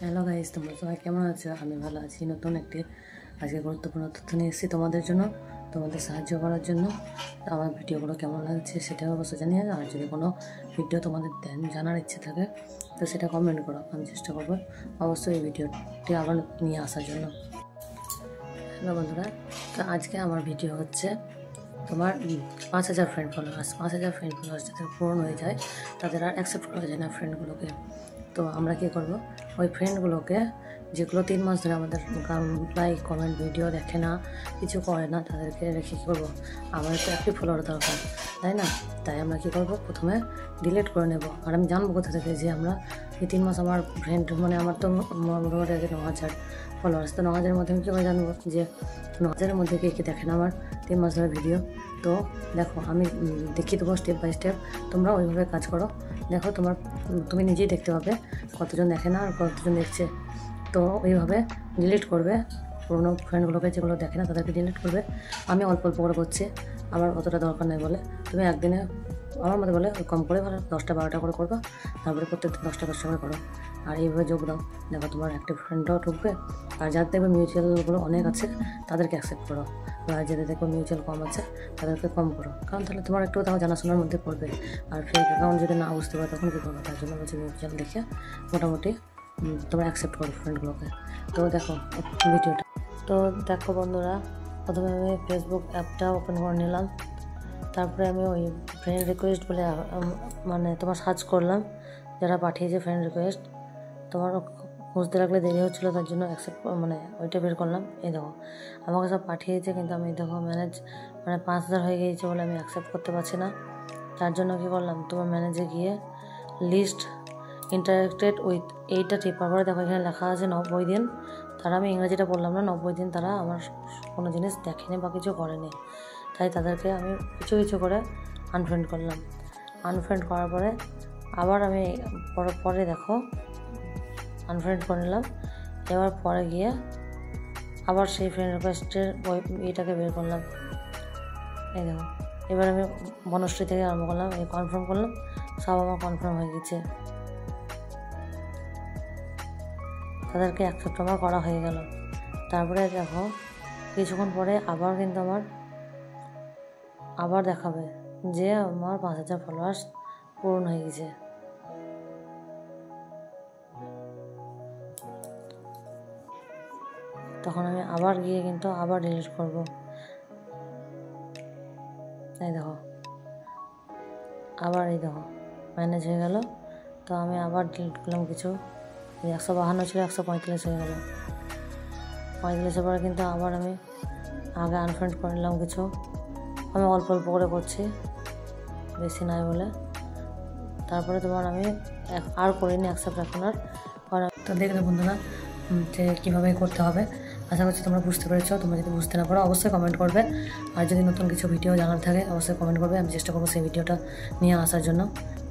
Hello guys, তোমরা সবাই কেমন আছো? আমি ভালো আছি। নতুন একটি আজকে গুরুত্বপূর্ণ তথ্য নিয়ে এসেছি তোমাদের জন্য, তোমাদের সাহায্য করার জন্য। আমার ভিডিওগুলো কেমন লাগছে সেটা অবশ্যই জানিয়ে। আর যদি কোনো ভিডিও তোমাদের জানার ইচ্ছে থাকে তো সেটা কমেন্ট করো, আমি চেষ্টা করবো অবশ্যই এই ভিডিওটি আবার নিয়ে আসার জন্য। হ্যালো বন্ধুরা, তো আজকে আমার ভিডিও হচ্ছে তোমার 5000 ফ্রেন্ড ফলোয়ার্স। 5000 ফ্রেন্ড ফলোয়ার্স যাদের পূরণ হয়ে যায় তাদের আর অ্যাকসেপ্ট করা যায় না ফ্রেন্ডগুলোকে। তো আমরা কী করবো, ওই ফ্রেন্ডগুলোকে যেগুলো 3 মাস ধরে আমাদের লাইক কমেন্ট ভিডিও দেখে না, কিছু করে না, তাদেরকে রেখে কী করবো? আমাদের তো একটি ফলোয়ার দরকার, তাই না? তাই আমরা কী করবো, প্রথমে ডিলিট করে নেব। আর আমি জানবো কোথা থেকে যে আমরা এই 3 মাস আমার ফ্রেন্ড মানে আমার তো মোটামুটি 9000 ফলোয়ার্স। তো 9000-এর মধ্যে আমি কীভাবে জানবো যে 9000-এর মধ্যে কে দেখে না আমার 3 মাস ধরে ভিডিও? তো দেখো, আমি দেখিয়ে দেবো স্টেপ বাই স্টেপ, তোমরা ওইভাবে কাজ করো। দেখো তুমি নিজেই দেখতে পাবে কতজন দেখে না আর কতজন দেখছে। তো ওইভাবে ডিলিট করবে পুরোনো ফ্রেন্ডগুলোকে, যেগুলো দেখে না তাদেরকে ডিলিট করবে। আমি অল্প অল্প করে করছি, আমার অতটা দরকার নেই বলে। তুমি একদিনে আমার মতো বলে কম করে ভালো 10টা-12টা করে করবা, তারপরে প্রত্যেকদিন 10টা করে করো। আর এইভাবে যোগ দাও, দেখো তোমার একটা ফ্রেন্ডরাও ঢুকবে। আর যাদের দেখবে মিউচুয়ালগুলো অনেক আছে তাদেরকে অ্যাকসেপ্ট করো, আর যাদের দেখো মিউচুয়াল কম আছে তাদেরকে কম করো, কারণ তাহলে তোমার একটু তাও জানাশোনার মধ্যে পড়বে। আর ফেক অ্যাকাউন্ট যদি না বুঝতে পারো তখন কী করবে? তার জন্য বলছি মিউচুয়াল দেখে মোটামুটি তোমরা অ্যাকসেপ্ট করো ফ্রেন্ডগুলোকে। তো দেখো ভিডিওটা। তো দেখো বন্ধুরা, প্রথমে আমি ফেসবুক অ্যাপটা ওপেন করে নিলাম। তারপরে আমি ওই ফ্রেন্ড রিকোয়েস্ট বলে মানে তোমার সার্চ করলাম, যারা পাঠিয়েছে ফ্রেন্ড রিকোয়েস্ট। তোমার বুঝতে লাগলে দেরি হচ্ছিলো, তার জন্য অ্যাকসেপ্ট মানে ওইটা বের করলাম। এই দেখো আমাকে সব পাঠিয়েছে, কিন্তু আমি দেখো ম্যানেজ 5000 হয়ে গিয়েছে বলে আমি অ্যাকসেপ্ট করতে পারছি না। তার জন্য কী করলাম, তোমার ম্যানেজে গিয়ে লিস্ট ইন্টারেক্টেড উইথ এইটা টিপার পরে দেখো এখানে লেখা আছে 90 দিন। তারা, আমি ইংরেজিটা বললাম না, 90 দিন তারা আমার কোনো জিনিস দেখেনি বা কিছু করেনি। তাই তাদেরকে আমি কিছু কিছু করে আনফ্রেন্ড করলাম। আনফ্রেন্ড করার পরে আবার আমি পরে দেখো আনফ্রেন্ড করে নিলাম। এবার পরে গিয়ে আবার সেই ফ্রেন্ড রিকোয়েস্টের ওই এটাকে বের করলাম। এই দেখো, এবার আমি বনশ্রী থেকে আরম্ভ করলাম, এই কনফার্ম করলাম, সব আমার কনফার্ম হয়ে গেছে, তাদেরকে অ্যাকসেপ্ট আমার করা হয়ে গেল। তারপরে দেখো কিছুক্ষণ পরে আবার কিন্তু আবার দেখাবে যে আমার 5000 ফলোয়ার্স পূরণ হয়ে গেছে। তখন আমি আবার গিয়ে কিন্তু আবার ডিলিট করব। এই দেখো আবার, এই দেখো ম্যানেজ হয়ে গেল। তো আমি আবার ডিলিট করলাম কিছু, 152 ছিল 145 হয়ে গেল। 45-এর পরে কিন্তু আবার আমি আগে আনফ্রেন্ড করে নিলাম কিছু। আমি অল্প অল্প করে করছি, বেশি নাই বলে। তারপরে তোমার আমি আর করিনি অ্যাকসেপ্ট এখন আর। তো দেখলে বন্ধুরা যে কীভাবে করতে হবে, আশা করছি তোমরা বুঝতে পেরেছো। তোমরা যদি বুঝতে না পারো অবশ্যই কমেন্ট করবে, আর যদি নতুন কিছু ভিডিও জানার থাকে অবশ্যই কমেন্ট করবে, আমি চেষ্টা করবো সেই ভিডিওটা নিয়ে আসার জন্য।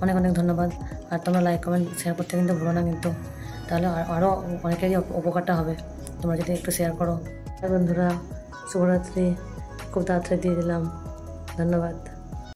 অনেক অনেক ধন্যবাদ। আর তোমরা লাইক কমেন্ট শেয়ার করতে কিন্তু ভুলো না কিন্তু, তাহলে আরও অনেকেরই উপকারটা হবে তোমরা যদি একটু শেয়ার করো। বন্ধুরা শুভরাত্রি, খুব তাড়াতাড়ি দিয়ে দিলাম, ধন্যবাদ।